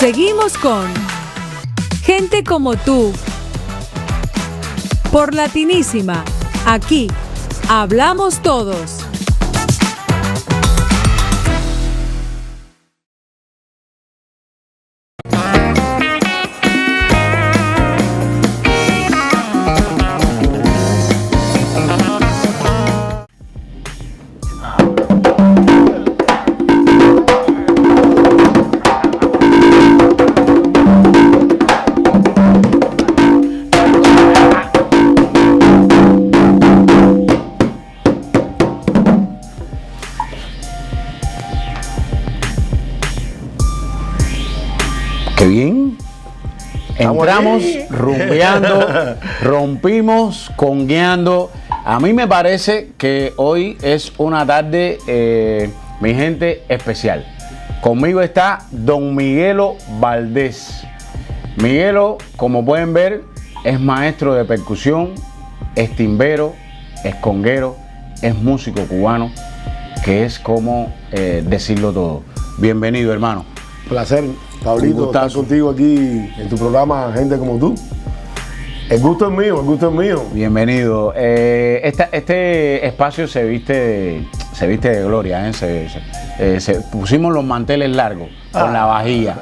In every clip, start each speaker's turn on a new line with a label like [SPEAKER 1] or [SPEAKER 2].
[SPEAKER 1] Seguimos con Gente como tú. Por Latinísima. Aquí hablamos todos.
[SPEAKER 2] Qué bien. Entramos rumbeando, rompimos, congueando. A mí me parece que hoy es una tarde, mi gente, especial. Conmigo está Don Miguelo Valdés. Miguelo, como pueden ver, es maestro de percusión, es timbero, es conguero, es músico cubano, que es como decirlo todo. Bienvenido, hermano.
[SPEAKER 3] Placer, Pablito, estar contigo aquí en tu programa Gente como tú. El gusto es mío, el gusto es mío.
[SPEAKER 2] Bienvenido. Este espacio se viste de gloria, pusimos los manteles largos con la vajilla.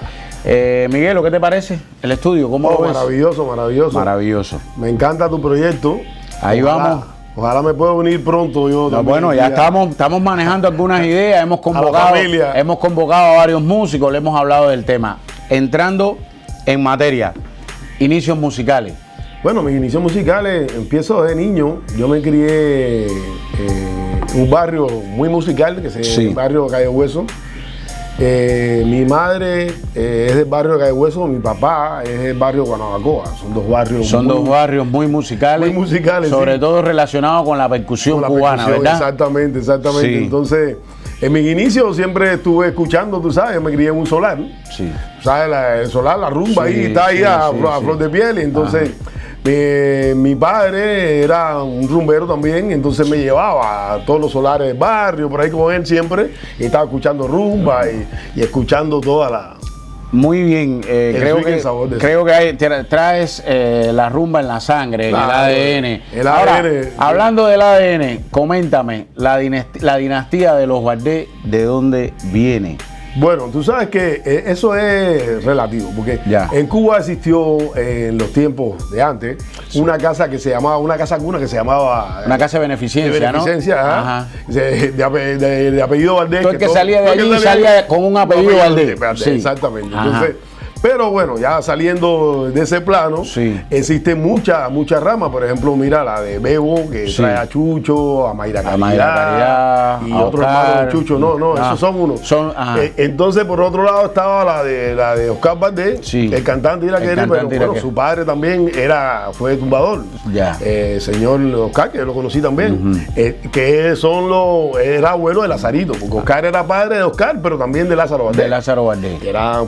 [SPEAKER 2] Miguelo, ¿qué te parece el estudio? ¿Cómo lo ves?
[SPEAKER 3] Maravilloso, maravilloso.
[SPEAKER 2] Maravilloso.
[SPEAKER 3] Me encanta tu proyecto.
[SPEAKER 2] Ahí vamos.
[SPEAKER 3] Ojalá me pueda unir pronto yo también.
[SPEAKER 2] Bueno, ya estamos manejando algunas ideas, hemos convocado a varios músicos, le hemos hablado del tema. Entrando en materia, inicios musicales.
[SPEAKER 3] Bueno, mis inicios musicales empiezo desde niño. Yo me crié en un barrio muy musical, que se llama el barrio Calle Hueso. Mi madre es del barrio de Calle Hueso, mi papá es del barrio Guanabacoa. Son dos barrios muy musicales. Muy musicales,
[SPEAKER 2] sobre todo relacionados con la percusión cubana, ¿verdad?
[SPEAKER 3] Exactamente. Sí. Entonces, en mis inicios siempre estuve escuchando, tú sabes, me crié en un solar.
[SPEAKER 2] Sí.
[SPEAKER 3] ¿Sabes? El solar, la rumba ahí, está ahí a flor de piel. Y entonces, mi padre era un rumbero también, entonces me llevaba a todos los solares del barrio, por ahí con él siempre, y estaba escuchando rumba y escuchando toda la...
[SPEAKER 2] Muy bien, creo que traes la rumba en la sangre, claro, el ADN. Ahora, hablando del ADN, coméntame, la dinastía de los Valdés, ¿de dónde viene?
[SPEAKER 3] Bueno, tú sabes que eso es relativo, porque en Cuba existió en los tiempos de antes una casa que se llamaba, una casa cuna que se llamaba...
[SPEAKER 2] Una casa de beneficencia, ¿no?
[SPEAKER 3] Ajá. De apellido Valdés.
[SPEAKER 2] Todo el que salía de allí salía con un apellido Valdés.
[SPEAKER 3] Sí. Exactamente. Entonces, pero bueno, ya saliendo de ese plano, existen muchas ramas. Por ejemplo, mira la de Bebo, que trae a Chucho, a Mayra Caridad, y otros hermanos de Chucho. Esos son unos. Entonces, por otro lado, estaba la de Oscar Valdés, el cantante Iraquere, pero bueno, su padre también fue tumbador. Señor Oscar, que yo lo conocí también, que era abuelo de Lazarito, porque Oscar era padre de Oscar, pero también de Lázaro Valdés.
[SPEAKER 2] De Lázaro Valdés.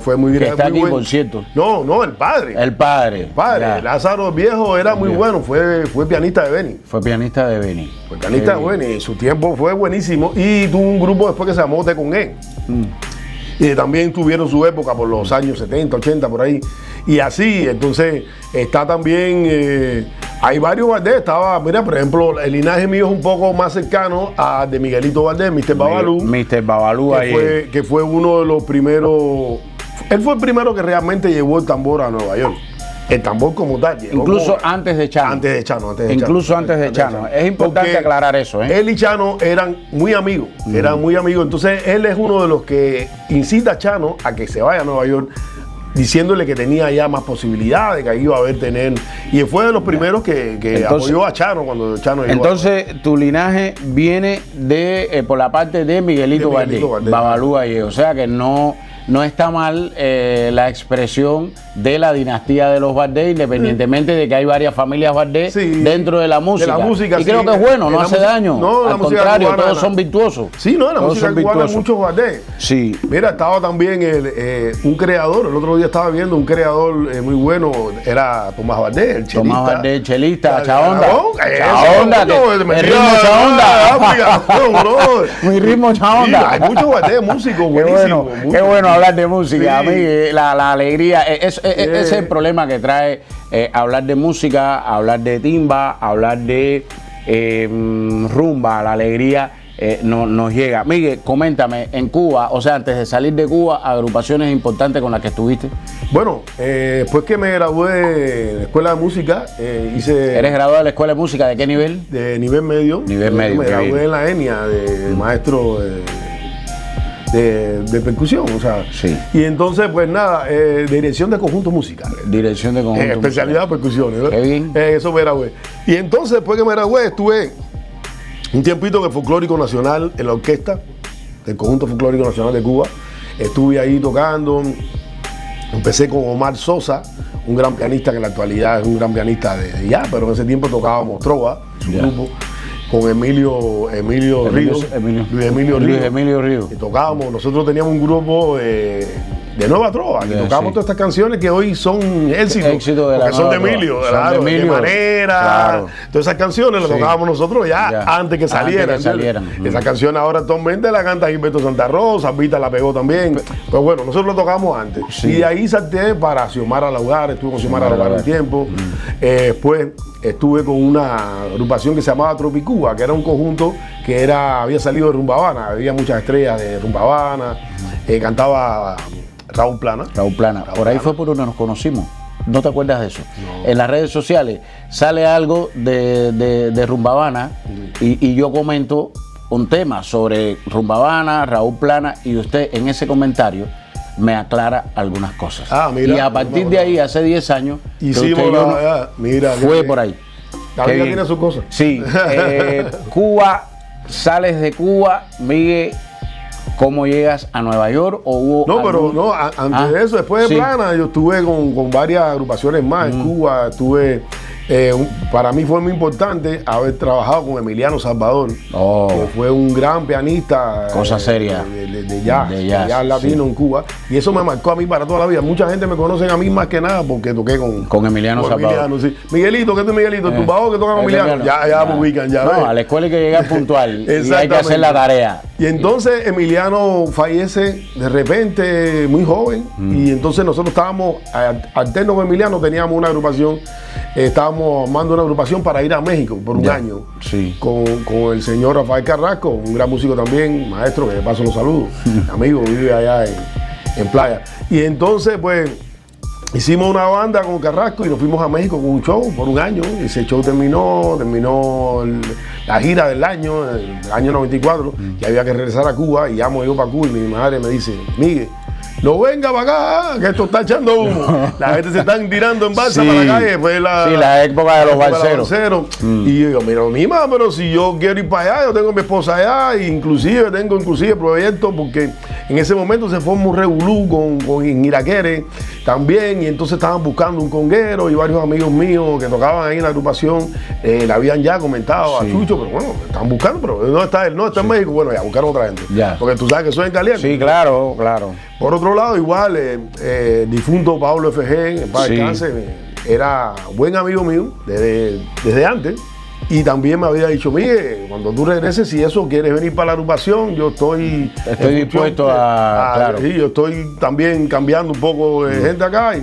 [SPEAKER 3] Fue muy grande.
[SPEAKER 2] Cierto.
[SPEAKER 3] No, el padre.
[SPEAKER 2] El padre.
[SPEAKER 3] Lázaro Viejo era muy bueno, fue pianista de Beni.
[SPEAKER 2] Fue pianista de Beni.
[SPEAKER 3] Su tiempo fue buenísimo y tuvo un grupo después que se llamó Te Con Él. Y también tuvieron su época por los años 70, 80, por ahí. Y así, entonces, está también, hay varios Valdés, mira, por ejemplo, el linaje mío es un poco más cercano a de Miguelito Valdés, Mr. Babalú.
[SPEAKER 2] Mr. Babalú
[SPEAKER 3] que fue uno de los primeros. Él fue el primero que realmente llevó el tambor a Nueva York. El tambor como tal.
[SPEAKER 2] Incluso antes de Chano.
[SPEAKER 3] Antes de Chano.
[SPEAKER 2] Incluso antes de Chano. Es importante aclarar eso.
[SPEAKER 3] Él y Chano eran muy amigos. Entonces, él es uno de los que incita a Chano a que se vaya a Nueva York, diciéndole que tenía ya más posibilidades, que ahí iba a tener. Y fue de los primeros que apoyó a Chano cuando Chano llegó.
[SPEAKER 2] Entonces, tu linaje viene por la parte de Miguelito Valdés, Babalú Aye. O sea que no está mal la expresión de la dinastía de los Valdés, independientemente de que hay varias familias Valdés dentro de la música. Y creo que es bueno, no hace daño. Al contrario, cubana, todos son virtuosos.
[SPEAKER 3] Sí, en la música cubana hay muchos Valdés.
[SPEAKER 2] Sí.
[SPEAKER 3] Mira, estaba también un creador, el otro día día estaba viendo un creador muy bueno, era Tomás Valdés, el chelista.
[SPEAKER 2] Tomás Valdés, el chelista, Chaonda.
[SPEAKER 3] Chaonda,
[SPEAKER 2] el ritmo Chaonda. Mi ritmo Chaonda.
[SPEAKER 3] Hay muchos Valdés, músicos buenísimos.
[SPEAKER 2] Qué bueno hablar de música. A mí la alegría, ese es el problema que trae hablar de música, hablar de timba, hablar de rumba, la alegría. Nos llega. Miguel, coméntame, en Cuba, o sea, antes de salir de Cuba, agrupaciones importantes con las que estuviste.
[SPEAKER 3] Bueno, después que me gradué de la escuela de música, hice...
[SPEAKER 2] ¿Eres graduado de la escuela de música de qué nivel?
[SPEAKER 3] De nivel medio.
[SPEAKER 2] Nivel medio.
[SPEAKER 3] Me gradué en la ENIA de maestro de percusión, o sea.
[SPEAKER 2] Sí.
[SPEAKER 3] Y entonces, pues nada, dirección de conjuntos musicales.
[SPEAKER 2] Dirección de conjuntos
[SPEAKER 3] especialidad percusiones, ¿no?
[SPEAKER 2] Qué bien.
[SPEAKER 3] Eso me gradué. Y entonces, después que me gradué, estuve un tiempito en el Folclórico Nacional, en la orquesta del Conjunto Folclórico Nacional de Cuba. Estuve ahí tocando. Empecé con Omar Sosa, un gran pianista que en la actualidad es un gran pianista de ya, pero en ese tiempo tocábamos trova, su grupo, con Emilio Ríos. Luis Emilio Ríos. Y tocábamos, nosotros teníamos un grupo de nueva trova, que tocábamos todas estas canciones que hoy son éxitos, porque son de Emilio, claro, de manera, todas esas canciones las tocábamos nosotros ya antes que salieran. Esas canciones ahora actualmente la canta Gilberto Santa Rosa, Vita la pegó también, pero bueno, nosotros lo tocábamos antes. Y de ahí salté para Xiomara Laugar, estuve con Xiomara Laugar un tiempo, después estuve con una agrupación que se llamaba Tropicuba, que era un conjunto que había salido de Rumba Habana, había muchas estrellas de Rumba Habana, cantaba Raúl Plana.
[SPEAKER 2] Por ahí fue por donde nos conocimos. ¿No te acuerdas de eso? No. En las redes sociales sale algo de Rumba Habana y yo comento un tema sobre Rumba Habana, Raúl Plana, y usted en ese comentario me aclara algunas cosas. Mira, y a partir de ahí, hace 10 años, fue por ahí.
[SPEAKER 3] La vida tiene sus cosas.
[SPEAKER 2] Sí. Cuba, sales de Cuba, Miguel. ¿Cómo llegas a Nueva York? ¿O hubo
[SPEAKER 3] antes de eso, después de Plana, yo estuve con varias agrupaciones más en Cuba. Estuve, para mí fue muy importante haber trabajado con Emiliano Salvador, que fue un gran pianista.
[SPEAKER 2] Cosa seria.
[SPEAKER 3] De jazz latino en Cuba. Y eso me marcó a mí para toda la vida. Mucha gente me conoce a mí más que nada porque toqué con
[SPEAKER 2] Emiliano Salvador.
[SPEAKER 3] Miguelito, ¿qué es Miguelito? El tumbador que toca con Emiliano. Ya me ubican.
[SPEAKER 2] No, a la escuela hay que llegar puntual. Y hay que hacer la tarea.
[SPEAKER 3] Y entonces Emiliano fallece de repente, muy joven, y entonces nosotros estábamos alternos con Emiliano, teníamos una agrupación, estábamos armando una agrupación para ir a México por un año, con el señor Rafael Carrasco, un gran músico también, maestro, que de paso los saludo, amigo, vive allá en Playa. Y entonces, pues, hicimos una banda con Carrasco y nos fuimos a México con un show por un año. Y ese show terminó la gira del año, el año 94, y había que regresar a Cuba. Y llamo yo para Cuba y mi madre me dice: Miguel, no venga para acá, que esto está echando humo. La gente se están tirando en balsa para la calle. Fue
[SPEAKER 2] la época de los balseros.
[SPEAKER 3] Y yo digo, mira, mima, pero si yo quiero ir para allá, yo tengo a mi esposa allá, e tengo proyectos, porque en ese momento se formó un revolú con Iraquere también, y entonces estaban buscando un conguero, y varios amigos míos que tocaban ahí en la agrupación le habían ya comentado a Chucho, pero bueno, están buscando, pero no está él, en México. Bueno, ya buscaron otra gente, porque tú sabes que soy en caliente.
[SPEAKER 2] Sí, claro.
[SPEAKER 3] Por otro lado, igual, difunto Pablo F.G., para descanse, era buen amigo mío desde antes. Y también me había dicho: Miguel, cuando tú regreses, si eso quieres venir para la agrupación, yo estoy
[SPEAKER 2] dispuesto a
[SPEAKER 3] Sí, yo estoy también cambiando un poco de gente acá.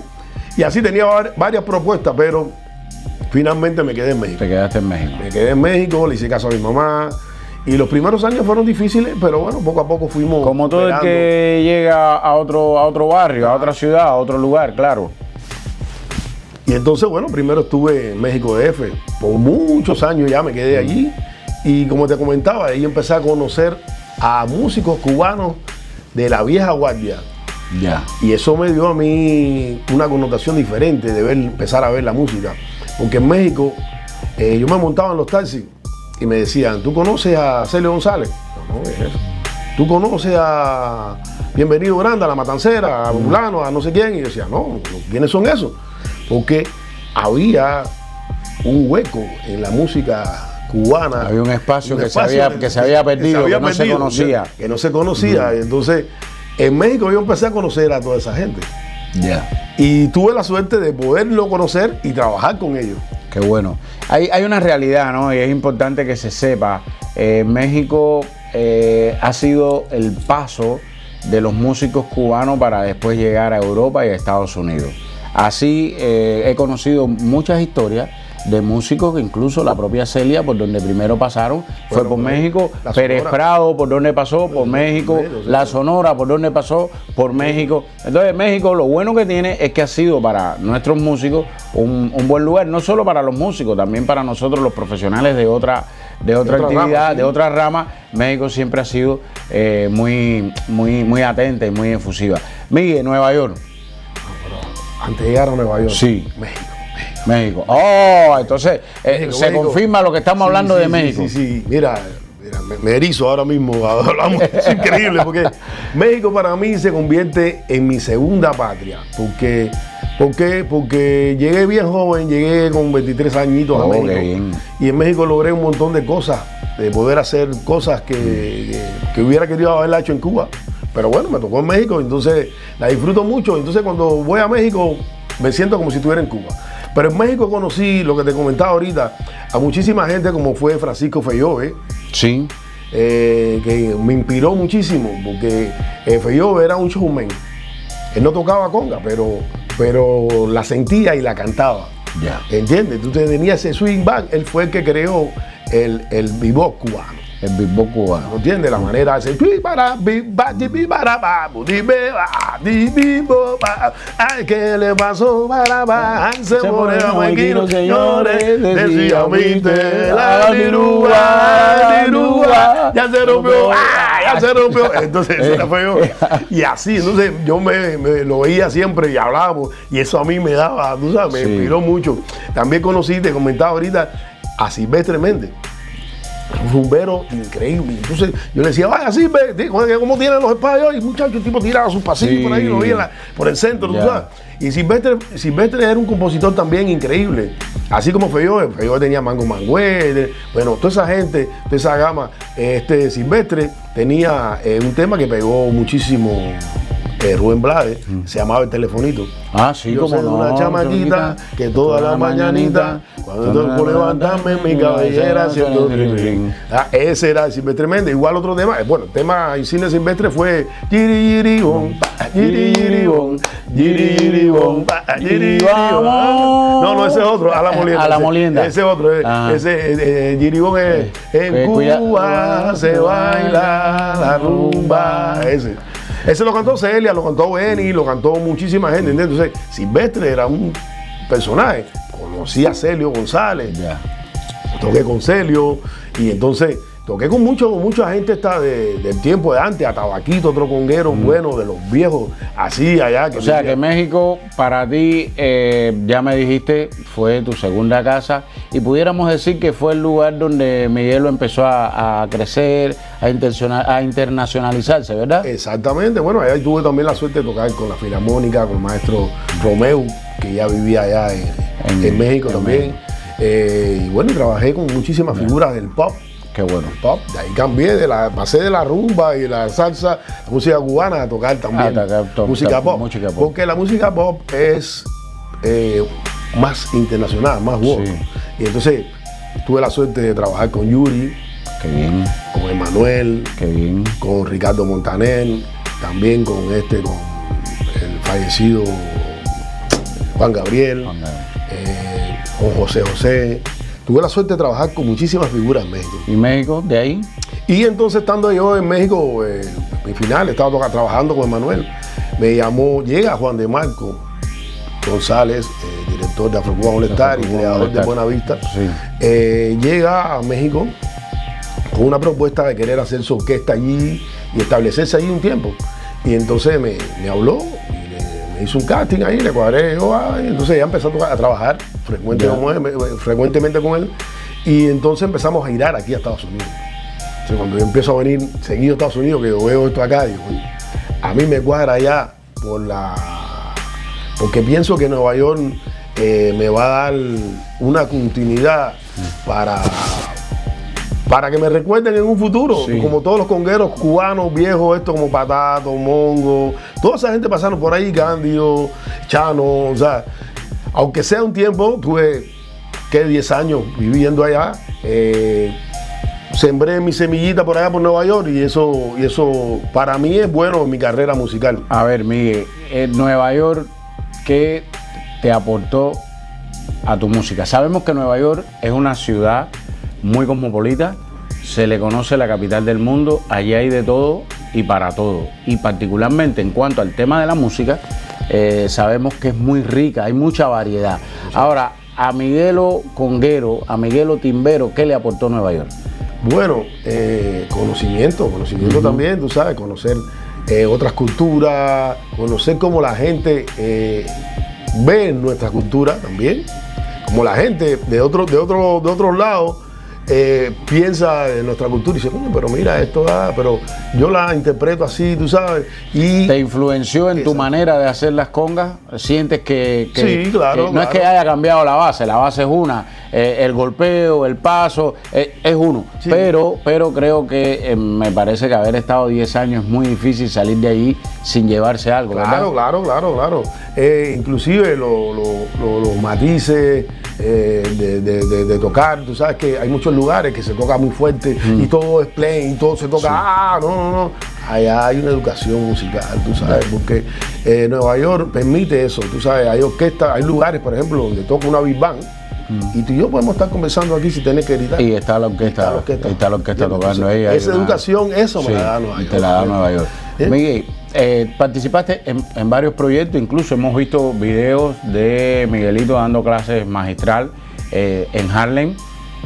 [SPEAKER 3] Y así tenía varias propuestas, pero finalmente me quedé en México.
[SPEAKER 2] Te quedaste en México.
[SPEAKER 3] Me quedé en México, le hice caso a mi mamá. Y los primeros años fueron difíciles, pero bueno, poco a poco fuimos.
[SPEAKER 2] Como todo el que llega a otro barrio, a otra ciudad, a otro lugar, claro.
[SPEAKER 3] Y entonces, bueno, primero estuve en México DF, por muchos años ya me quedé allí. Y como te comentaba, ahí empecé a conocer a músicos cubanos de la vieja guardia. Y eso me dio a mí una connotación diferente de empezar a ver la música. Porque en México, yo me montaba en los taxis y me decían: ¿tú conoces a Celio González? No, ¿qué es eso? ¿Tú conoces a Bienvenido Granda, a La Matancera, a Fulano, a no sé quién? Y yo decía: no, ¿quiénes son esos? Porque había un hueco en la música cubana.
[SPEAKER 2] Había un espacio que se había perdido, que no se conocía.
[SPEAKER 3] Y entonces, en México yo empecé a conocer a toda esa gente. Y tuve la suerte de poderlo conocer y trabajar con ellos.
[SPEAKER 2] Qué bueno. Hay una realidad, ¿no? Y es importante que se sepa. México ha sido el paso de los músicos cubanos para después llegar a Europa y a Estados Unidos. Así he conocido muchas historias de músicos que incluso la propia Celia, por donde primero pasaron, fue por México, Pérez Prado, por donde pasó, por México, La Sonora, por donde pasó, por México. Entonces México lo bueno que tiene es que ha sido para nuestros músicos un buen lugar, no solo para los músicos, también para nosotros los profesionales de otra actividad, rama, sí, de otra rama. México siempre ha sido muy atenta y muy efusiva. Miguel, Nueva York.
[SPEAKER 3] Antes de llegar a Nueva York.
[SPEAKER 2] Sí. México. Oh, entonces se confirma lo que estamos hablando de México.
[SPEAKER 3] Sí. Mira, me erizo ahora mismo. Hablamos, es increíble porque México para mí se convierte en mi segunda patria. Porque llegué bien joven, llegué con 23 añitos a México. Y en México logré un montón de cosas, de poder hacer cosas que hubiera querido haberla hecho en Cuba. Pero bueno, me tocó en México, entonces la disfruto mucho. Entonces cuando voy a México me siento como si estuviera en Cuba. Pero en México conocí, lo que te comentaba ahorita, a muchísima gente como fue Francisco Fellové.
[SPEAKER 2] Sí.
[SPEAKER 3] Que me inspiró muchísimo, porque Fellové era un showman. Él no tocaba conga, pero la sentía y la cantaba.
[SPEAKER 2] Ya.
[SPEAKER 3] ¿Entiendes? Tú tenías ese swing band. Él fue el que creó el bebop cubano.
[SPEAKER 2] El bebop cubano.
[SPEAKER 3] ¿Entiendes? La manera de hacer. Ay, ¿qué le pasó? Se pone a Maquino, señores. Decía la dirúa. Ya se rompió. Ya se rompió. Entonces, eso fue yo. Y así, entonces, yo me lo veía siempre y hablábamos. Y eso a mí me daba, tú sabes, me inspiró mucho. También conocí, te comentaba ahorita, a Silvestre Méndez. Un rumbero increíble. Entonces yo le decía, vaya, sí, ¿cómo tienen los espacios? Y muchachos, el tipo tiraba sus pasillos por ahí, lo veía por el centro, tú sabes. Y Silvestre era un compositor también increíble. Así como Fellové tenía Mango Mangué, bueno, toda esa gente, toda esa gama. Silvestre tenía un tema que pegó muchísimo. Rubén Blades, se llamaba El Telefonito.
[SPEAKER 2] Ah, sí,
[SPEAKER 3] yo como no. Una chamaquita que toda la mañanita, cuando tengo que levantarme, mi cabellera siento ring. Ese era Silvestre Méndez. Igual otro tema, bueno, el tema insignia de Silvestre fue Yiribón, Yiribón, Yiribón, Yiribón. No, ese es otro, a la molienda.
[SPEAKER 2] A la molienda.
[SPEAKER 3] Ese otro, ese Yiribón es en Cuba se baila la rumba. Ese lo cantó Celia, lo cantó Benny, lo cantó muchísima gente. Entonces, Silvestre era un personaje. Conocí a Celio González, toqué con Celio y entonces toqué con mucha gente del tiempo de antes, a Tabaquito, otro conguero bueno, de los viejos, así allá.
[SPEAKER 2] O sea que México para ti, ya me dijiste, fue tu segunda casa y pudiéramos decir que fue el lugar donde Miguel lo empezó a crecer, a internacionalizarse, ¿verdad?
[SPEAKER 3] Exactamente, bueno, ahí tuve también la suerte de tocar con la Filarmónica, con el maestro Romeu, que ya vivía allá en México también. Y bueno, trabajé con muchísimas figuras del pop.
[SPEAKER 2] Qué bueno.
[SPEAKER 3] Pop, de ahí cambié, pasé de la rumba y la salsa, la música cubana, a tocar también música pop. Porque la música pop es más internacional, más woke. Sí. Y entonces tuve la suerte de trabajar con Yuri,
[SPEAKER 2] qué bien,
[SPEAKER 3] con Emanuel,
[SPEAKER 2] qué bien,
[SPEAKER 3] con Ricardo Montaner, también con el fallecido Juan Gabriel, con José José. Tuve la suerte de trabajar con muchísimas figuras en México.
[SPEAKER 2] ¿Y México, de ahí?
[SPEAKER 3] Y entonces, estando yo en México, mi final, estaba trabajando con Emanuel. Me llamó, llega Juan de Marco González, director de Afro-Cuban All Star y creador de Buena Vista. Sí. Llega a México con una propuesta de querer hacer su orquesta allí y establecerse allí un tiempo. Y entonces me habló. Me hizo un casting ahí, le cuadré yo, y entonces ya empezó a trabajar frecuentemente con él y entonces empezamos a girar aquí a Estados Unidos. Entonces, cuando yo empiezo a venir seguido a Estados Unidos, que yo veo esto acá, digo, a mí me cuadra allá porque pienso que Nueva York me va a dar una continuidad para que me recuerden en un futuro, como todos los congueros cubanos viejos, estos como Patato, Mongo, toda esa gente pasaron por ahí, Cándido, Chano, o sea, aunque sea un tiempo, tuve, 10 años viviendo allá, sembré mi semillita por allá por Nueva York y eso para mí es bueno en mi carrera musical.
[SPEAKER 2] A ver, Miguel, en Nueva York, ¿qué te aportó a tu música? Sabemos que Nueva York es una ciudad muy cosmopolita, se le conoce la capital del mundo, allí hay de todo y para todo. Y particularmente en cuanto al tema de la música, sabemos que es muy rica, hay mucha variedad. Ahora, a Miguelo Conguero, a Miguelo Timbero, ¿qué le aportó Nueva York?
[SPEAKER 3] Bueno, conocimiento también, tú sabes, conocer otras culturas, conocer cómo la gente ve nuestra cultura también, como la gente de otros lados piensa en nuestra cultura y dice, coño, pero mira esto, pero yo la interpreto así, tú sabes. Y
[SPEAKER 2] ¿te influenció en tu manera de hacer las congas? ¿Sientes que
[SPEAKER 3] sí, claro,
[SPEAKER 2] que no es que haya cambiado la base es una, el golpeo, el paso, es uno, sí. pero creo que me parece que haber estado 10 años es muy difícil salir de ahí sin llevarse algo, ¿verdad?
[SPEAKER 3] Claro. Inclusive los matices de tocar, tú sabes que hay muchos lugares que se toca muy fuerte y todo es plain, y todo se toca, no. Allá hay una educación musical, tú sabes, porque Nueva York permite eso, tú sabes, hay orquestas, hay lugares, por ejemplo, donde toca una big band y tú y yo podemos estar conversando aquí si tenés que gritar.
[SPEAKER 2] Y está la orquesta tocando ahí.
[SPEAKER 3] Esa educación, eso me la da Nueva York.
[SPEAKER 2] Te la da Nueva York. Miguel, participaste en varios proyectos, incluso hemos visto videos de Miguelito dando clases magistral en Harlem.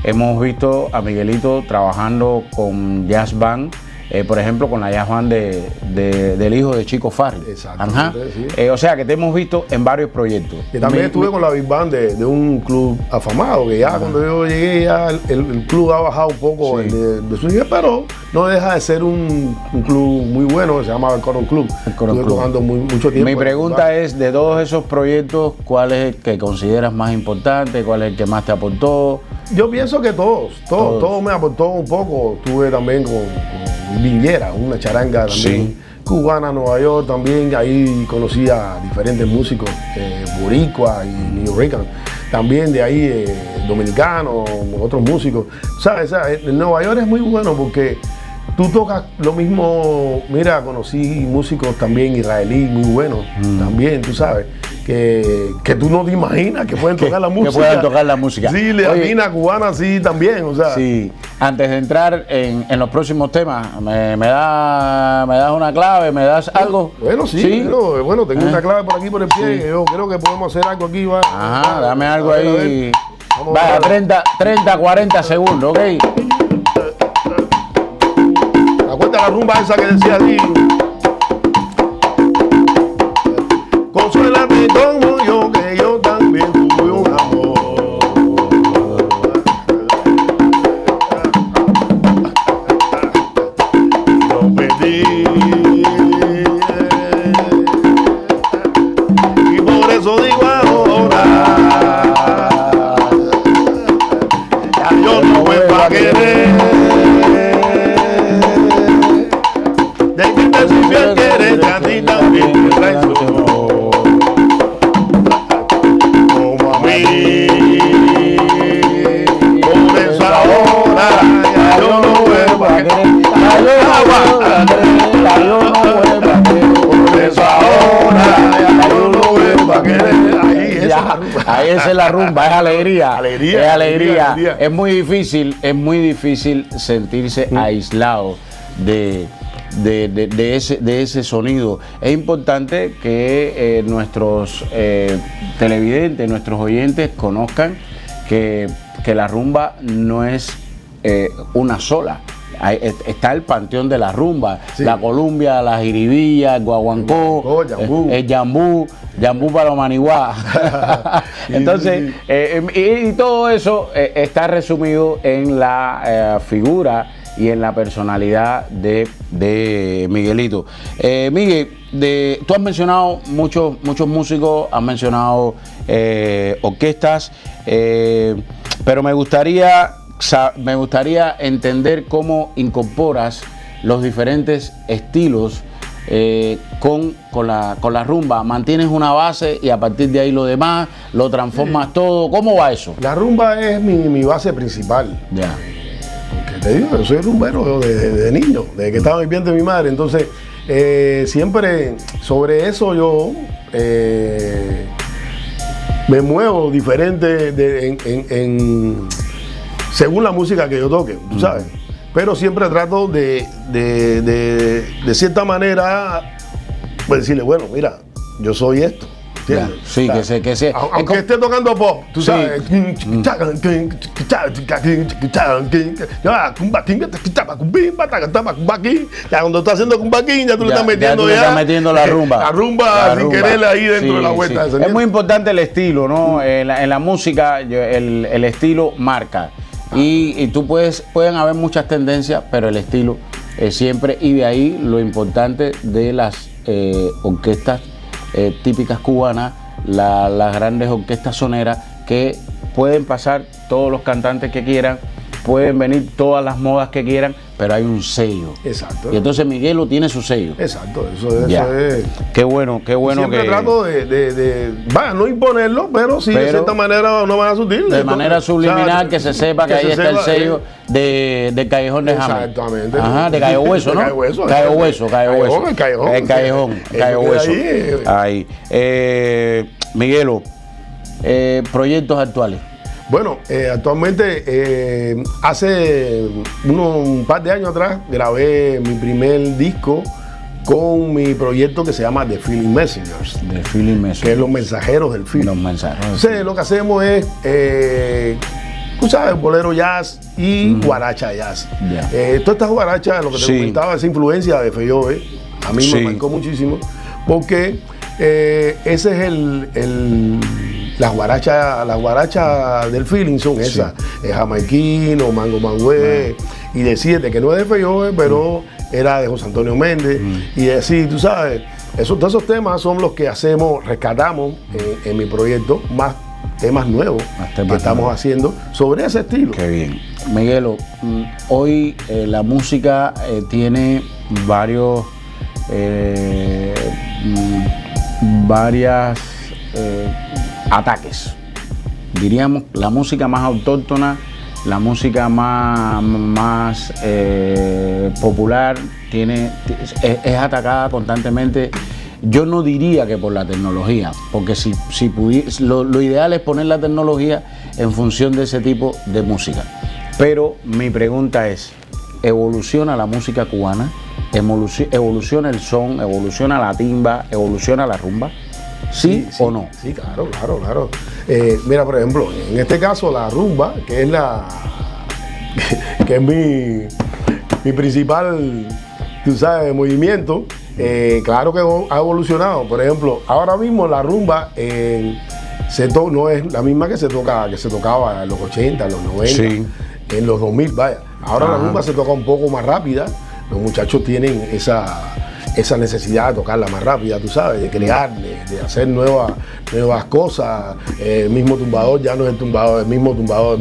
[SPEAKER 2] Hemos visto a Miguelito trabajando con Jazz Band, por ejemplo, con la Jazz Band del hijo de Chico Farri.
[SPEAKER 3] Exactamente, sí.
[SPEAKER 2] O sea que te hemos visto en varios proyectos.
[SPEAKER 3] Y también estuve con la Big Band de un club afamado, que ya cuando yo llegué ya el club ha bajado un poco de su nivel, pero no deja de ser un club muy bueno, que se llama el Coron Club. Estuve tocando mucho tiempo.
[SPEAKER 2] Mi pregunta es, de todos esos proyectos, ¿cuál es el que consideras más importante? ¿Cuál es el que más te aportó?
[SPEAKER 3] Yo pienso que todos me aportó un poco. Estuve también con Villera, una charanga también cubana, Nueva York también. Ahí conocí a diferentes músicos, boricua y New Rican. También de ahí dominicanos, otros músicos. ¿Sabes? En Nueva York es muy bueno porque tú tocas lo mismo. Mira, conocí músicos también israelíes muy buenos también, tú sabes. Que tú no te imaginas que pueden tocar la música.
[SPEAKER 2] Que puedan tocar la música.
[SPEAKER 3] Sí, latina, cubana, sí, también, o sea.
[SPEAKER 2] Sí, antes de entrar en los próximos temas, ¿me das una clave? ¿Me das algo?
[SPEAKER 3] Bueno, sí. Bueno, tengo una clave por aquí, por el pie, que yo creo que podemos hacer algo aquí.
[SPEAKER 2] Ajá, dame algo ahí. Vaya, 30, 40 segundos, ¿ok?
[SPEAKER 3] Acuérdate la rumba esa que decía así. Consuélate como yo, que yo también tuve un amor. Lo perdí. Y por eso digo ahora, ya yo no vuelvo a querer. De que te supe al querer, a ti también te traicionó. Por eso ahora ya yo no vuelvo a querer. Por eso ahora ya yo no vuelvo a querer.
[SPEAKER 2] Ahí esa es la rumba, es alegría. Es alegría. Es muy difícil sentirse aislado de ese sonido. Es importante que nuestros televidentes, nuestros oyentes conozcan que la rumba no es una sola. Está el panteón de la rumba, la Columbia, la Jiribilla, el Guaguancó, el Yambú para los maniguá. Entonces, y todo eso está resumido en la figura y en la personalidad de Miguelito. Miguel, tú has mencionado muchos músicos, has mencionado orquestas, pero me gustaría me gustaría entender cómo incorporas los diferentes estilos con la rumba. Mantienes una base y a partir de ahí lo demás lo transformas todo. ¿Cómo va eso?
[SPEAKER 3] La rumba es mi base principal.
[SPEAKER 2] Ya.
[SPEAKER 3] Porque te digo, yo soy rumbero de niño, desde que estaba viviendo de mi madre. Entonces, siempre sobre eso yo me muevo diferente según la música que yo toque, tú sabes. Pero siempre trato de cierta manera, pues decirle, bueno, mira, yo soy esto. ¿Entiendes?
[SPEAKER 2] Sí, o sea, que sea.
[SPEAKER 3] Aunque esté tocando pop, tú sabes. Ya cuando estás haciendo cumbaquín, ya tú le estás metiendo
[SPEAKER 2] le estás metiendo la rumba.
[SPEAKER 3] La rumba sin querer ahí dentro de la vuelta.
[SPEAKER 2] Sí. Es muy importante el estilo, ¿no? En la música, el estilo marca. Y tú pueden haber muchas tendencias, pero el estilo siempre, y de ahí lo importante de las orquestas típicas cubanas, las grandes orquestas soneras, que pueden pasar todos los cantantes que quieran, pueden venir todas las modas que quieran, pero hay un sello.
[SPEAKER 3] Exacto.
[SPEAKER 2] Y entonces Miguelo tiene su sello.
[SPEAKER 3] Exacto, eso es.
[SPEAKER 2] Qué bueno
[SPEAKER 3] siempre
[SPEAKER 2] que...
[SPEAKER 3] trato no imponerlo, pero sí de cierta manera no van a sutil.
[SPEAKER 2] De manera subliminal, que se sepa que ahí está el sello del Callejón de James.
[SPEAKER 3] Exactamente.
[SPEAKER 2] Ajá, de Cayo Hueso, ¿no?
[SPEAKER 3] Cayo Hueso.
[SPEAKER 2] El Callejón. Ahí. Miguelo, proyectos actuales.
[SPEAKER 3] Bueno, actualmente hace un par de años atrás grabé mi primer disco con mi proyecto que se llama The Feeling Messengers.
[SPEAKER 2] The Feeling Messengers.
[SPEAKER 3] Que es los mensajeros del feeling.
[SPEAKER 2] Los mensajeros.
[SPEAKER 3] Entonces, lo que hacemos es, tú sabes, bolero jazz y guaracha jazz.
[SPEAKER 2] Yeah.
[SPEAKER 3] Todas estas guarachas, lo que te comentaba, esa influencia de Feyove, a mí me marcó muchísimo, porque ese es las guarachas del feeling son esas, jamaiquino, mango mangüe, y decirte que no es de Feyove, pero era de José Antonio Méndez, y decir, tú sabes, todos esos temas son los que rescatamos en mi proyecto, más temas nuevos que estamos haciendo sobre ese estilo.
[SPEAKER 2] Qué bien. Miguelo, hoy la música tiene varios ataques. Diríamos la música más autóctona, la música más popular es atacada constantemente. Yo no diría que por la tecnología, porque lo ideal es poner la tecnología en función de ese tipo de música. Pero mi pregunta es, ¿evoluciona la música cubana? ¿Evoluciona el son? ¿Evoluciona la timba? ¿Evoluciona la rumba? ¿Sí o no?
[SPEAKER 3] Sí, claro. Mira, por ejemplo, en este caso la rumba, que es mi principal, tú sabes, movimiento, claro que ha evolucionado. Por ejemplo, ahora mismo la rumba no es la misma que se tocaba en los 80, en los 90, en los 2000, vaya. Ahora la rumba se toca un poco más rápida. Los muchachos tienen esa necesidad de tocarla más rápida, tú sabes, de crear, de hacer nuevas cosas. El mismo tumbador ya no es el mismo tumbador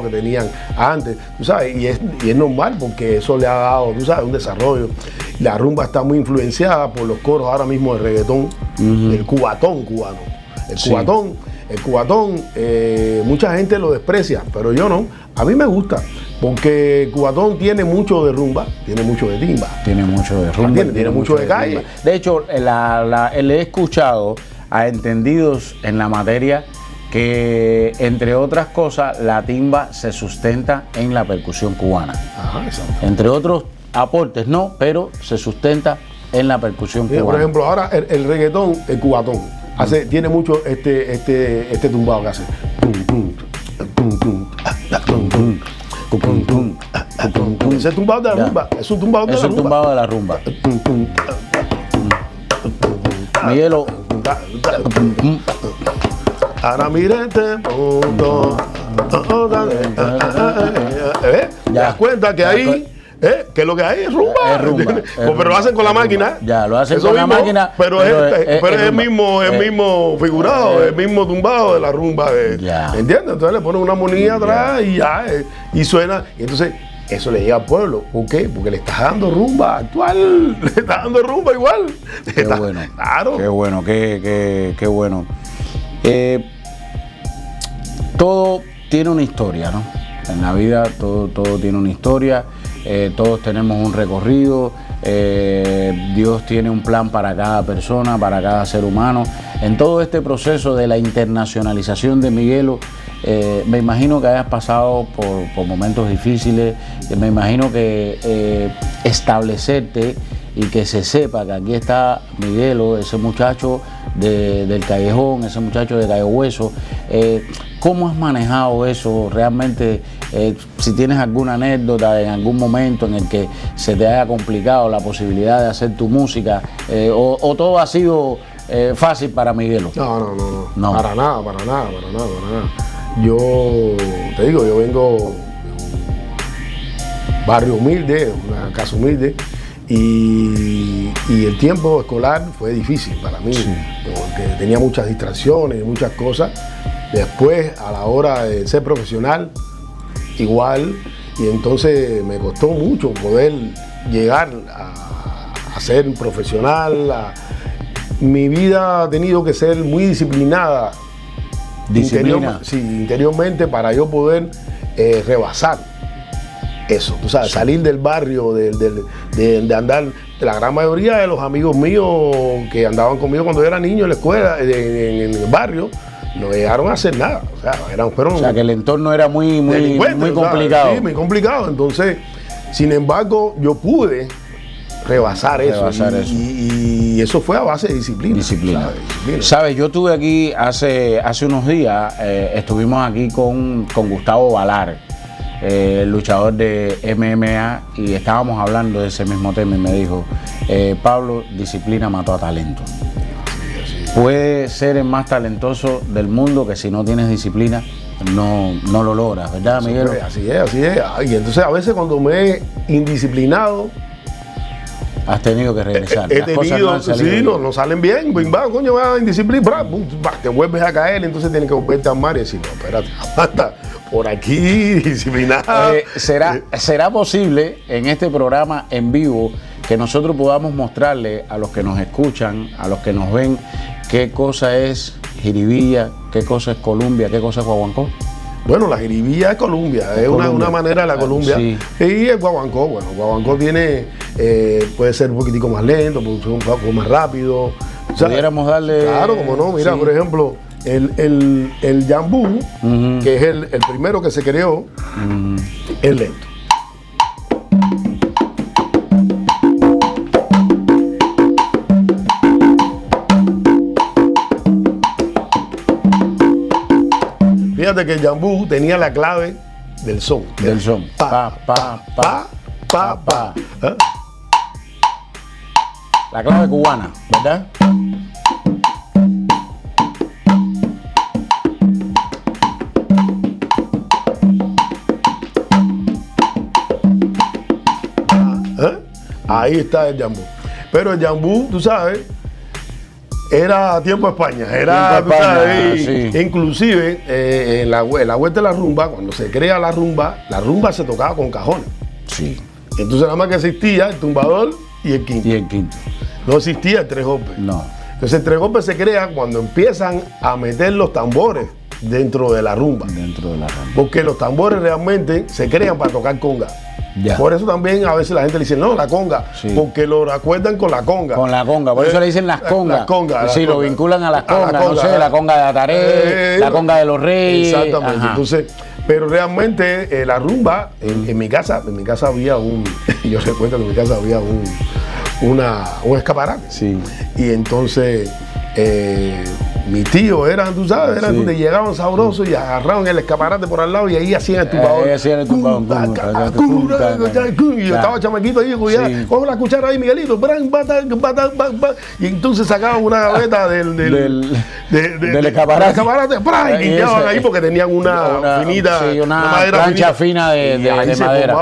[SPEAKER 3] que tenían antes, tú sabes, y es normal porque eso le ha dado, tú sabes, un desarrollo. La rumba está muy influenciada por los coros ahora mismo del reggaetón, el cubatón cubano. El cubatón, mucha gente lo desprecia, pero yo no. A mí me gusta, porque el cubatón tiene mucho de rumba, tiene mucho de timba.
[SPEAKER 2] Tiene mucho de rumba.
[SPEAKER 3] Tiene mucho de calle.
[SPEAKER 2] De hecho, le he escuchado a entendidos en la materia que, entre otras cosas, la timba se sustenta en la percusión cubana. Ajá, exacto. Entre otros aportes, no, pero se sustenta en la percusión cubana.
[SPEAKER 3] Por ejemplo, ahora el reggaetón, el cubatón, tiene mucho este tumbado que hace. Ese tumbado de la rumba. Es un tumbado
[SPEAKER 2] de la rumba. Miguelo.
[SPEAKER 3] Ahora mírate, punto. ¿Te das cuenta que ahí ¿Qué es lo que hay? Es rumba. Pero
[SPEAKER 2] rumba,
[SPEAKER 3] lo hacen con la máquina.
[SPEAKER 2] Ya, lo hacen con la máquina.
[SPEAKER 3] Pero es el mismo figurado, el mismo tumbado de la rumba. ¿Entiendes? Entonces le ponen una armonía atrás y ya, y suena. Y entonces eso le llega al pueblo. ¿Por qué? Porque le estás dando rumba actual. Le estás dando rumba igual.
[SPEAKER 2] Qué bueno.
[SPEAKER 3] Claro.
[SPEAKER 2] Qué bueno, qué bueno. Todo tiene una historia, ¿no? En la vida todo tiene una historia. Todos tenemos un recorrido, Dios tiene un plan para cada persona, para cada ser humano. En todo este proceso de la internacionalización de Miguelo, me imagino que hayas pasado por momentos difíciles, me imagino que establecerte y que se sepa que aquí está Miguelo, ese muchacho del callejón, ese muchacho de Cayo Hueso. ¿Cómo has manejado eso realmente? Si tienes alguna anécdota en algún momento en el que se te haya complicado la posibilidad de hacer tu música, o todo ha sido fácil para Miguelo.
[SPEAKER 3] No. Para nada. Yo te digo, yo vengo de un barrio humilde, una casa humilde. Y el tiempo escolar fue difícil para mí, porque tenía muchas distracciones y muchas cosas. Después, a la hora de ser profesional, igual, y entonces me costó mucho poder llegar a ser profesional. Mi vida ha tenido que ser muy disciplinada. Interiormente, para yo poder rebasar eso, tú sabes, salir del barrio, de andar. La gran mayoría de los amigos míos que andaban conmigo cuando yo era niño en la escuela, en el barrio, no llegaron a hacer nada. O sea,
[SPEAKER 2] que el entorno era muy complicado.
[SPEAKER 3] Sí, muy complicado. Entonces, sin embargo, yo pude rebasar eso. Y eso fue a base de disciplina.
[SPEAKER 2] Sabes, yo estuve aquí hace unos días, estuvimos aquí con Gustavo Valar, el luchador de MMA, y estábamos hablando de ese mismo tema y me dijo, Pablo, disciplina mató a talento. Puede ser el más talentoso del mundo, que si no tienes disciplina no lo logras, ¿verdad, Miguel?
[SPEAKER 3] Así es. Y entonces a veces cuando me he indisciplinado,
[SPEAKER 2] has tenido que regresar.
[SPEAKER 3] No salen bien. Coño, va indisciplina, te vuelves a caer, entonces tienes que volverte a armar y decir, no, espérate, aguanta, por aquí, disciplinado.
[SPEAKER 2] ¿Será posible en este programa en vivo que nosotros podamos mostrarle a los que nos escuchan, a los que nos ven, qué cosa es jiribilla, qué cosa es Columbia, qué cosa es guaguancó?
[SPEAKER 3] Bueno, la jiribilla es Columbia, es una manera de la Columbia. Sí. Y el guaguancó, bueno, guaguancó tiene, puede ser un poquitico más lento, puede ser un poco más rápido.
[SPEAKER 2] Pudiéramos darle...
[SPEAKER 3] Claro, como no, mira, por ejemplo, el jambú, que es el primero que se creó, es lento. Fíjate que el jambú tenía la clave del son.
[SPEAKER 2] Del son. Pa.
[SPEAKER 3] ¿Eh?
[SPEAKER 2] La clave cubana, ¿verdad?
[SPEAKER 3] Ahí está el jambú. Pero el jambú, tú sabes, era tiempo de España. Era,
[SPEAKER 2] tiempo España,
[SPEAKER 3] sí. Inclusive, en la vuelta de la rumba, cuando se crea la rumba se tocaba con cajones.
[SPEAKER 2] Sí.
[SPEAKER 3] Entonces nada más que existía el tumbador y el quinto. No existía el tres golpes.
[SPEAKER 2] No.
[SPEAKER 3] Entonces el tres golpes se crea cuando empiezan a meter los tambores dentro de la rumba. Porque los tambores realmente se crean para tocar conga. Ya. Por eso también a veces la gente le dice, no, la conga, porque lo acuerdan con la conga.
[SPEAKER 2] Con la conga, por eso le dicen las congas.
[SPEAKER 3] Las congas.
[SPEAKER 2] Sí, lo vinculan a las congas, no sé, la conga de Ataré, la conga de los Reyes.
[SPEAKER 3] Exactamente. Ajá. Entonces, pero realmente la rumba, en mi casa había yo recuerdo que en mi casa había un escaparate.
[SPEAKER 2] Sí.
[SPEAKER 3] Y entonces mis tíos eran, tú sabes, eran donde llegaban sabrosos y agarraban el escaparate por al lado y ahí hacían el tumbador. Y yo estaba chamaquito ahí, coge la cuchara ahí, Miguelito, y entonces sacaban una gaveta del escaparate, y quedaban ahí porque tenían una finita,
[SPEAKER 2] una plancha fina de madera.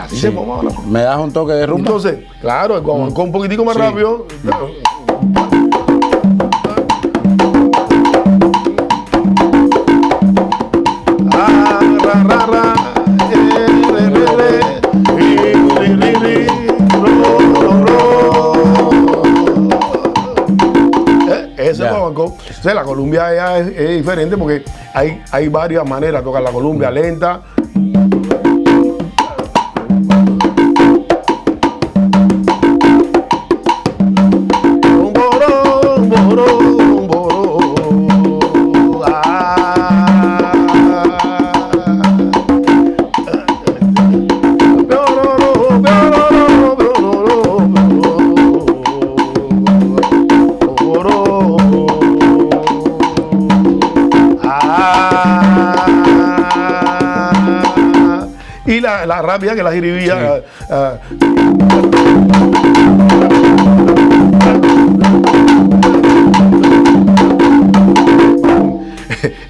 [SPEAKER 3] Así se formaba la rumba.
[SPEAKER 2] ¿Me das un toque de rumba?
[SPEAKER 3] Entonces, claro, con un poquitico más rápido. Ese guaguancó. O sea, la Columbia ya es diferente porque hay varias maneras de tocar la Columbia, lenta. Y la rápida que la jiribilla.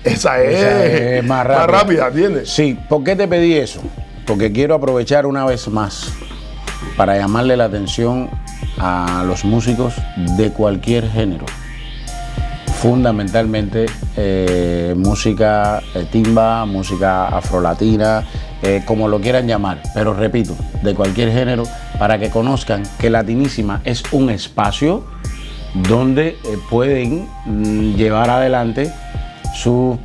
[SPEAKER 3] Esa es más rápida, ¿entiendes?
[SPEAKER 2] Sí, ¿por qué te pedí eso? Porque quiero aprovechar una vez más para llamarle la atención a los músicos de cualquier género. Fundamentalmente música timba, música afrolatina, como lo quieran llamar, pero repito, de cualquier género, para que conozcan que Latinísima es un espacio donde pueden llevar adelante sus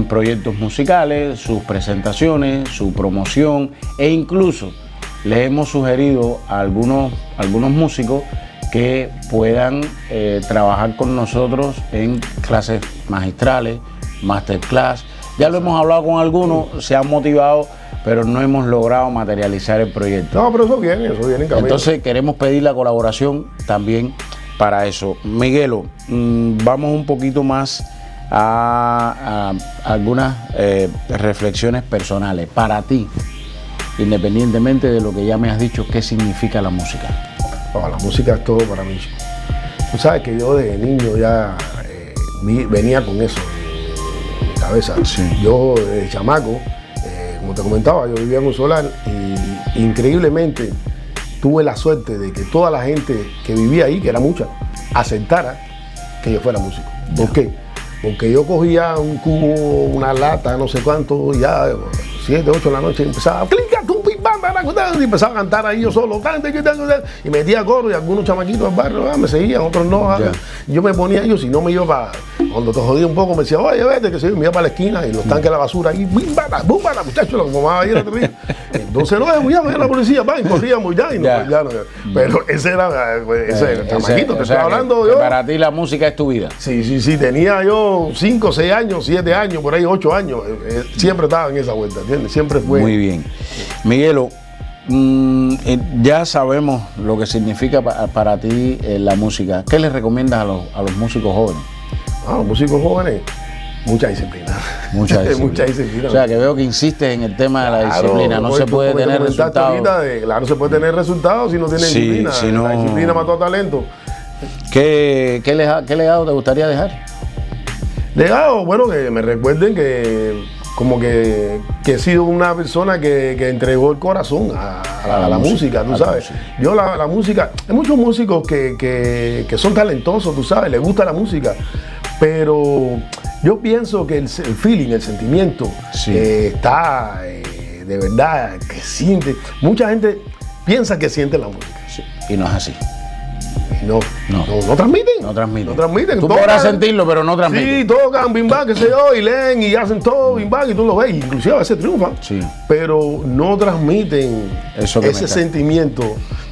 [SPEAKER 2] proyectos musicales, sus presentaciones, su promoción, e incluso les hemos sugerido a algunos músicos que puedan trabajar con nosotros en clases magistrales, masterclass. Ya lo hemos hablado con algunos, se han motivado, pero no hemos logrado materializar el proyecto.
[SPEAKER 3] No, pero eso viene en camino.
[SPEAKER 2] Entonces queremos pedir la colaboración también para eso. Miguelo, vamos un poquito más a algunas reflexiones personales. Para ti, independientemente de lo que ya me has dicho, ¿qué significa la música?
[SPEAKER 3] Oh, la música es todo para mí. Tú sabes que yo de niño ya venía con eso en mi cabeza. Sí. Yo de chamaco, como te comentaba, yo vivía en un solar y increíblemente tuve la suerte de que toda la gente que vivía ahí, que era mucha, aceptara que yo fuera músico. ¿Por qué? Porque yo cogía un cubo, una lata, no sé cuánto, ya 7, 8 de la noche, y empezaba a y empezaba a cantar ahí yo solo, y metía coro, y algunos chamaquitos del barrio me seguían, otros no. Yo me ponía ellos, si no me iba para, cuando te jodía un poco, me decía, oye, vete, que se me iba para la esquina, y los tanques de la basura ahí, búmbala, muchachos, lo que fumaba ahí era terrible. Entonces, no, ya la policía, y corríamos ya, y no. Pero ese era, ese chamaquito, te estoy hablando yo.
[SPEAKER 2] Para ti la música es tu vida.
[SPEAKER 3] Sí, tenía yo 5, 6 años, 7 años, por ahí 8 años, siempre estaba en esa vuelta, ¿entiendes? Siempre fue.
[SPEAKER 2] Muy bien. Miguelo, ya sabemos lo que significa para ti la música. ¿Qué les recomiendas a los músicos jóvenes?
[SPEAKER 3] A los músicos jóvenes, mucha disciplina.
[SPEAKER 2] Mucha disciplina. O sea, que veo que insistes en el tema de la disciplina. No se puede tener resultados.
[SPEAKER 3] Claro, no se puede tener resultados si no tiene disciplina. Si no... La disciplina mató a talento.
[SPEAKER 2] ¿Qué legado te gustaría dejar?
[SPEAKER 3] Legado, bueno, que me recuerden que como que he sido una persona que entregó el corazón a la música, tú sabes. Yo la música, hay muchos músicos que son talentosos, tú sabes, les gusta la música, pero yo pienso que el feeling, el sentimiento está de verdad, que siente. Mucha gente piensa que siente la música.
[SPEAKER 2] Sí, y no es así.
[SPEAKER 3] No transmiten.
[SPEAKER 2] No transmiten. Tú
[SPEAKER 3] tocan,
[SPEAKER 2] podrás sentirlo, pero no transmiten.
[SPEAKER 3] Sí, tocan bim bam, qué sé yo, y leen y hacen todo bim bam, y tú lo ves, inclusive a veces triunfan. Sí. Pero no transmiten ese sentimiento.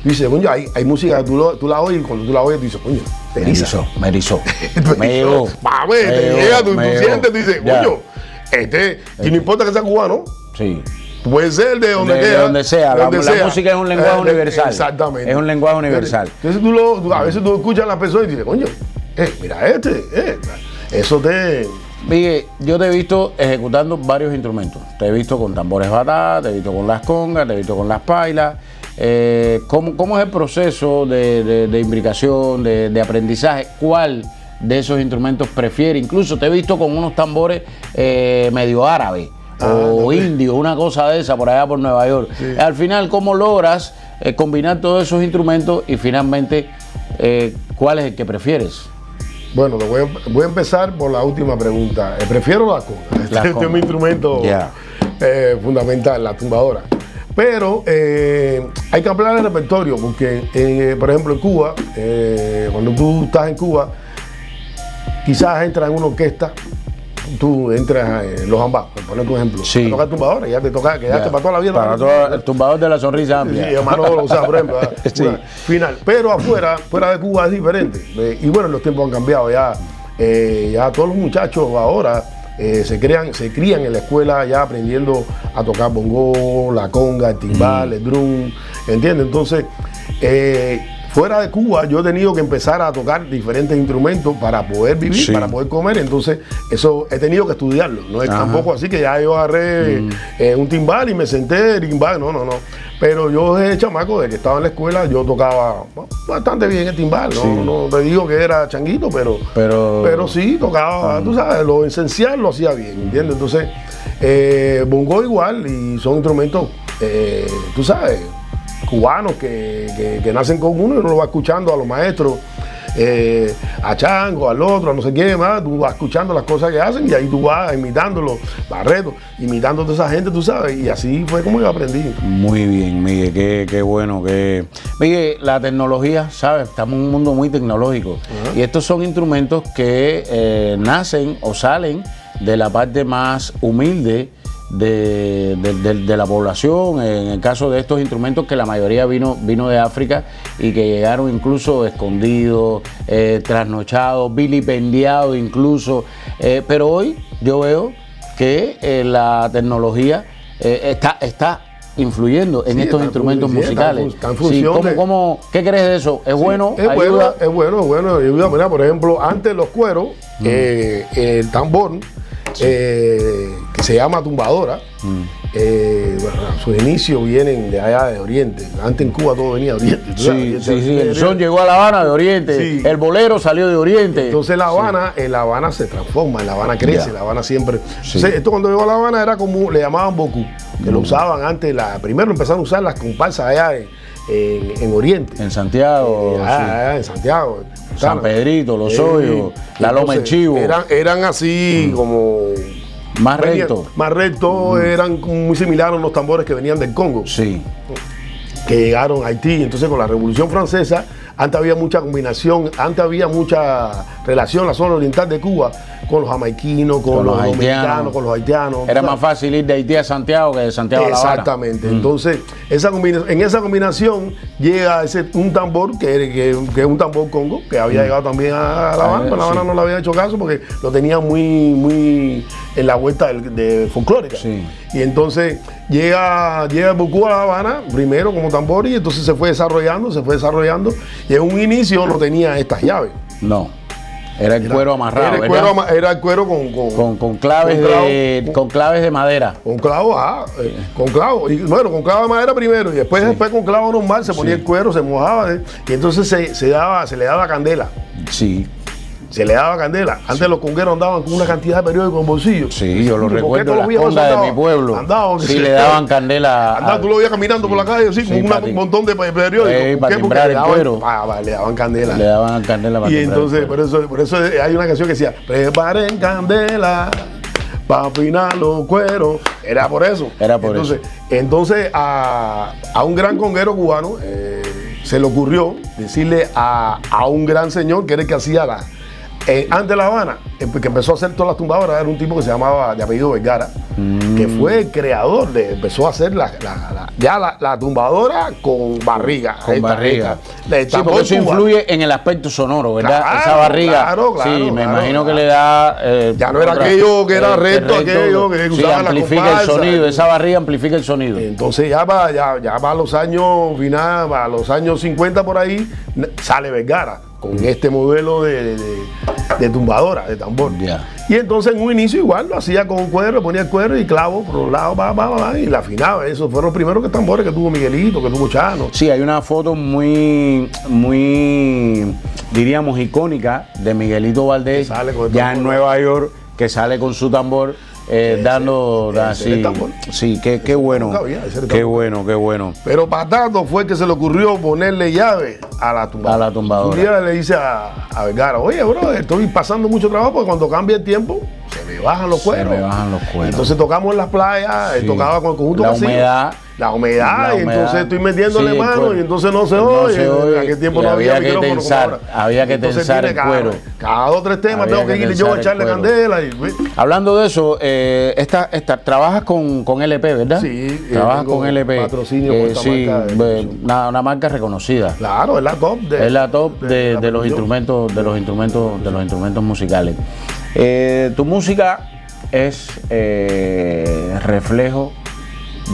[SPEAKER 3] Dice, coño, hay música que tú la oyes y cuando tú la oyes, tú dices, coño,
[SPEAKER 2] me erizó. Me llegó.
[SPEAKER 3] Te llega, tú sientes, tú dices, coño, y no importa que sea cubano.
[SPEAKER 2] Sí.
[SPEAKER 3] Puede ser de donde
[SPEAKER 2] sea. La música es un lenguaje universal.
[SPEAKER 3] Exactamente.
[SPEAKER 2] Es un lenguaje universal.
[SPEAKER 3] Entonces a veces tú escuchas a las personas y dices, coño, mira eso te...
[SPEAKER 2] Miguel, yo te he visto ejecutando varios instrumentos. Te he visto con tambores batá, te he visto con las congas, te he visto con las pailas. ¿Cómo es el proceso de imbricación, de aprendizaje? ¿Cuál de esos instrumentos prefiere? Incluso te he visto con unos tambores medio árabes o indios, una cosa de esa por allá por Nueva York. Sí. Al final, ¿cómo logras combinar todos esos instrumentos y finalmente cuál es el que prefieres?
[SPEAKER 3] Bueno, voy a empezar por la última pregunta. Prefiero la conga. Este es mi instrumento fundamental, la tumbadora. Pero hay que ampliar el repertorio porque, por ejemplo, en Cuba, cuando tú estás en Cuba, quizás entras en una orquesta, tú entras en los ambas, por poner tu ejemplo,
[SPEAKER 2] sí.
[SPEAKER 3] a tocar tumbadora, ya te toca, quedaste para toda la vida.
[SPEAKER 2] Para todo el tumbador de la sonrisa amplia.
[SPEAKER 3] Sí, hermano, o sea, por ejemplo,
[SPEAKER 2] sí.
[SPEAKER 3] Final. Pero fuera de Cuba es diferente. Y bueno, los tiempos han cambiado ya. Ya todos los muchachos ahora se crían en la escuela ya aprendiendo a tocar bongo, la conga, el timbal, el drum, ¿entiendes? Entonces, fuera de Cuba yo he tenido que empezar a tocar diferentes instrumentos para poder vivir, para poder comer. Entonces, eso he tenido que estudiarlo. No es tampoco así que ya yo agarré un timbal y me senté, timbal, no. Pero yo desde chamaco, de que estaba en la escuela, yo tocaba bastante bien el timbal. No te digo que era changuito, pero sí tocaba, tú sabes, lo esencial lo hacía bien, ¿entiendes? Entonces, bongo igual, y son instrumentos, tú sabes, cubanos que nacen con uno y uno lo va escuchando a los maestros, a Chango, al otro, a no sé qué más, tú vas escuchando las cosas que hacen y ahí tú vas imitándolos, Barreto, imitando a toda esa gente, tú sabes, y así fue como yo aprendí.
[SPEAKER 2] Muy bien, Miguel, qué bueno. Miguel, la tecnología, ¿sabes? Estamos en un mundo muy tecnológico y estos son instrumentos que nacen o salen de la parte más humilde de la población, en el caso de estos instrumentos que la mayoría vino de África y que llegaron incluso escondidos, trasnochados, vilipendiados incluso, pero hoy yo veo que la tecnología está influyendo en estos instrumentos musicales. ¿Qué crees de eso? ¿Es bueno?
[SPEAKER 3] Es bueno, ayuda. Mira, por ejemplo, antes los cueros, el tambor, que se llama tumbadora, sus inicios vienen de allá de Oriente. Antes en Cuba todo venía de Oriente.
[SPEAKER 2] Sí, el son llegó a La Habana de Oriente, el bolero salió de Oriente.
[SPEAKER 3] Entonces La Habana se transforma, en La Habana crece, La Habana siempre. Entonces, esto cuando llegó a La Habana era como, le llamaban bocú, que lo usaban antes, primero empezaron a usar las comparsas allá en Oriente.
[SPEAKER 2] En Santiago.
[SPEAKER 3] En Santiago.
[SPEAKER 2] San Pedrito, Los Hoyos, la Loma del Chivo.
[SPEAKER 3] Eran así como...
[SPEAKER 2] Más rectos.
[SPEAKER 3] Más rectos, eran muy similares a los tambores que venían del Congo.
[SPEAKER 2] Sí.
[SPEAKER 3] Que llegaron a Haití. Entonces con la Revolución Francesa, antes había mucha combinación, antes había mucha relación, la zona oriental de Cuba, con los jamaiquinos, con los dominicanos, con los haitianos.
[SPEAKER 2] Era más fácil ir de Haití a Santiago que de Santiago a La Habana.
[SPEAKER 3] Exactamente. Entonces, en esa combinación llega un tambor que es un tambor congo, que había llegado también a La Habana, pero La Habana no le había hecho caso porque lo tenía muy en la vuelta de folclórica.
[SPEAKER 2] Sí.
[SPEAKER 3] Y entonces llega el bocú a La Habana, primero como tambor, y entonces se fue desarrollando, y en un inicio no tenía estas llaves.
[SPEAKER 2] No. Era el cuero amarrado.
[SPEAKER 3] Era el cuero con
[SPEAKER 2] claves con claves de madera.
[SPEAKER 3] Con clavos, con clavos. Y bueno, con clavos de madera primero, y después con clavo normal se ponía el cuero, se mojaba, y entonces se le daba candela.
[SPEAKER 2] Sí.
[SPEAKER 3] Se le daba candela. Antes los congueros andaban con una cantidad de periódicos en bolsillo.
[SPEAKER 2] Sí, yo lo recuerdo, las congas de mi pueblo. Sí, le daban candela.
[SPEAKER 3] Tú lo veías caminando por la calle así, con un montón de periódicos.
[SPEAKER 2] Para timbrar el cuero.
[SPEAKER 3] Le daban candela.
[SPEAKER 2] Le daban candela para
[SPEAKER 3] y entonces, por eso hay una canción que decía, preparen candela para afinar los cueros. Era por eso. Entonces a un gran conguero cubano se le ocurrió decirle a un gran señor que era el que hacía antes de La Habana, que empezó a hacer todas las tumbadoras, era un tipo que se llamaba de apellido Vergara, que fue el creador empezó a hacer la tumbadora con barriga.
[SPEAKER 2] Sí, porque eso influye en el aspecto sonoro, ¿verdad? Claro, esa barriga.
[SPEAKER 3] Claro,
[SPEAKER 2] sí, me imagino que le da.
[SPEAKER 3] Ya no era aquello que era recto, aquello que usaba
[SPEAKER 2] amplifica el sonido, esa barriga amplifica el sonido.
[SPEAKER 3] Entonces ya para los años final, para los años 50 por ahí, sale Vergara con este modelo de tumbadora, de tambor. Y entonces en un inicio igual lo hacía con cuero, ponía el cuero y clavo por un lado, y la afinaba. Esos fueron los primeros tambores que tuvo Miguelito, que tuvo Chano.
[SPEAKER 2] Sí, hay una foto muy, diríamos, icónica de Miguelito Valdés ya en Nueva York, que sale con su tambor. Dando así, sí, qué bueno, qué bueno.
[SPEAKER 3] Pero Patato fue el que se le ocurrió ponerle llave a la tumbadora. Un día le dice a Vergara, oye, bro, estoy pasando mucho trabajo porque cuando cambia el tiempo se me bajan los cueros. Entonces tocamos en las playas, tocaba con el conjunto vacío. La humedad, y entonces estoy metiéndole mano y entonces no se oye. En aquel tiempo no había micrófono como ahora.
[SPEAKER 2] Había que tensar el cuero.
[SPEAKER 3] Cada 2 o 3 temas tengo que ir yo a echarle candela.
[SPEAKER 2] Hablando de eso, trabajas con LP, ¿verdad?
[SPEAKER 3] Sí.
[SPEAKER 2] Trabajas con LP.
[SPEAKER 3] Patrocinio con esta marca.
[SPEAKER 2] Una marca reconocida.
[SPEAKER 3] Claro, es la top
[SPEAKER 2] de los instrumentos musicales. Tu música es reflejo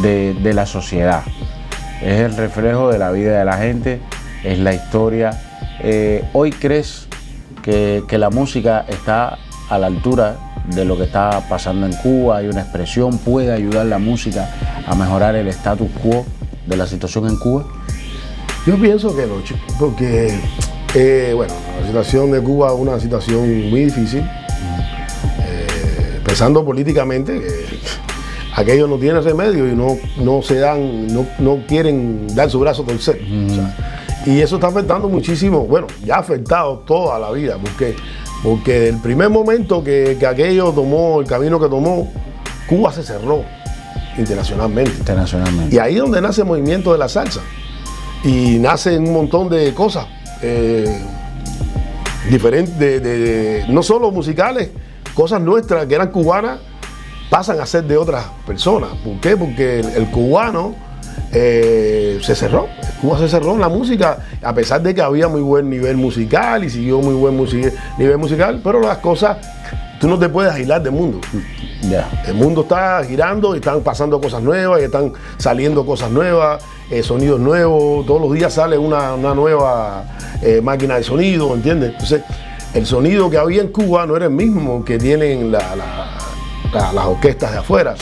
[SPEAKER 2] de la sociedad, es el reflejo de la vida de la gente, es la historia. ¿Hoy crees que la música está a la altura de lo que está pasando en Cuba? ¿Hay una expresión? ¿Puede ayudar la música a mejorar el status quo de la situación en Cuba?
[SPEAKER 3] Yo pienso que no, chico, porque la situación de Cuba es una situación muy difícil, pensando políticamente, aquellos no tienen remedio y no quieren dar su brazo a torcer. O sea, y eso está afectando muchísimo, ya ha afectado toda la vida, porque el primer momento que aquello tomó, el camino que tomó, Cuba se cerró internacionalmente. Y ahí es donde nace el movimiento de la salsa. Y nacen un montón de cosas diferentes, no solo musicales, cosas nuestras que eran cubanas, pasan a ser de otras personas. ¿Por qué? Porque el cubano se cerró. Cuba se cerró en la música, a pesar de que había muy buen nivel musical y siguió muy buen nivel musical, pero las cosas, tú no te puedes aislar del mundo. El mundo está girando y están pasando cosas nuevas y están saliendo cosas nuevas, sonidos nuevos. Todos los días sale una nueva máquina de sonido, ¿entiendes? Entonces, el sonido que había en Cuba no era el mismo que tienen las orquestas de afuera,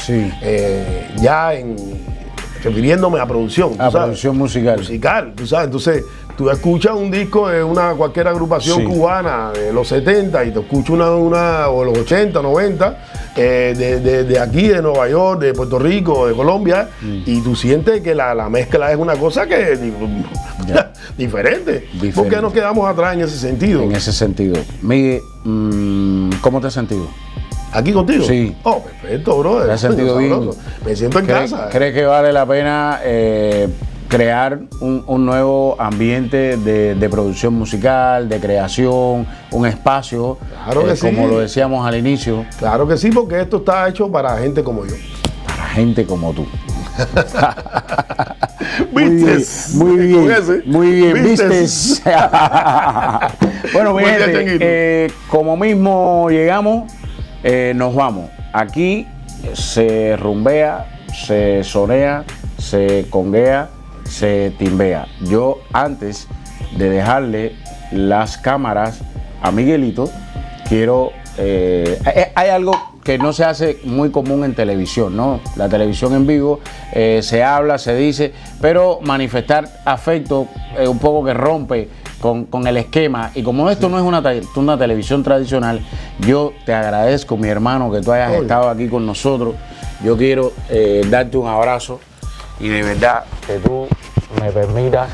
[SPEAKER 3] refiriéndome a producción.
[SPEAKER 2] Producción musical,
[SPEAKER 3] tú sabes. Entonces, tú escuchas un disco de cualquier agrupación cubana de los 70 y te escuchas una o los 80, 90, de aquí, de Nueva York, de Puerto Rico, de Colombia, y tú sientes que la mezcla es una cosa que es diferente. ¿Por qué nos quedamos atrás en ese sentido?
[SPEAKER 2] Miguel, ¿cómo te has sentido?
[SPEAKER 3] ¿Aquí contigo?
[SPEAKER 2] Sí.
[SPEAKER 3] Oh, perfecto, brother.
[SPEAKER 2] ¿Te has sentido bien?
[SPEAKER 3] Me siento en casa.
[SPEAKER 2] ¿Crees que vale la pena crear un nuevo ambiente de producción musical, de creación, un espacio,
[SPEAKER 3] claro que
[SPEAKER 2] como lo decíamos al inicio?
[SPEAKER 3] Claro que sí, porque esto está hecho para gente como yo.
[SPEAKER 2] Para gente como tú. Muy bien, ¿vistes? Bueno, mi gente, como mismo llegamos, nos vamos. Aquí se rumbea, se sonea, se conguea, se timbea. Yo, antes de dejarle las cámaras a Miguelito, quiero... hay algo que no se hace muy común en televisión, ¿no? La televisión en vivo se habla, se dice, pero manifestar afecto un poco que rompe con el esquema. Y como esto no es una televisión tradicional, yo te agradezco, mi hermano, que tú hayas estado aquí con nosotros. Yo quiero darte un abrazo y de verdad que tú me permitas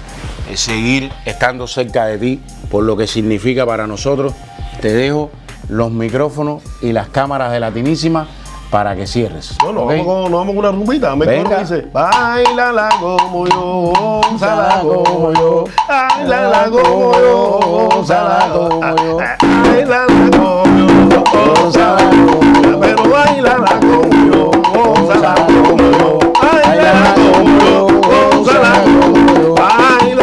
[SPEAKER 2] seguir estando cerca de ti por lo que significa para nosotros. Te dejo los micrófonos y las cámaras de Latinísima para que cierres.
[SPEAKER 3] No, nos vamos con una rumbita. Venga. Dice, bailala como yo, gózala como yo, bailala como yo, gózala como yo, bailala como yo, gózala como yo, pero bailala como yo, gózala como yo, bailala como yo, gózala como yo, bailala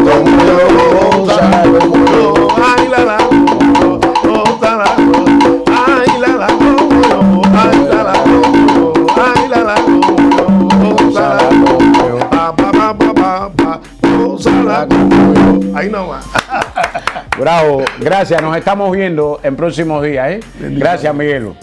[SPEAKER 3] como yo, gózala como yo, bailala como yo. Ahí no va.
[SPEAKER 2] Bravo. Gracias. Nos estamos viendo en próximos días. Gracias, Miguelo.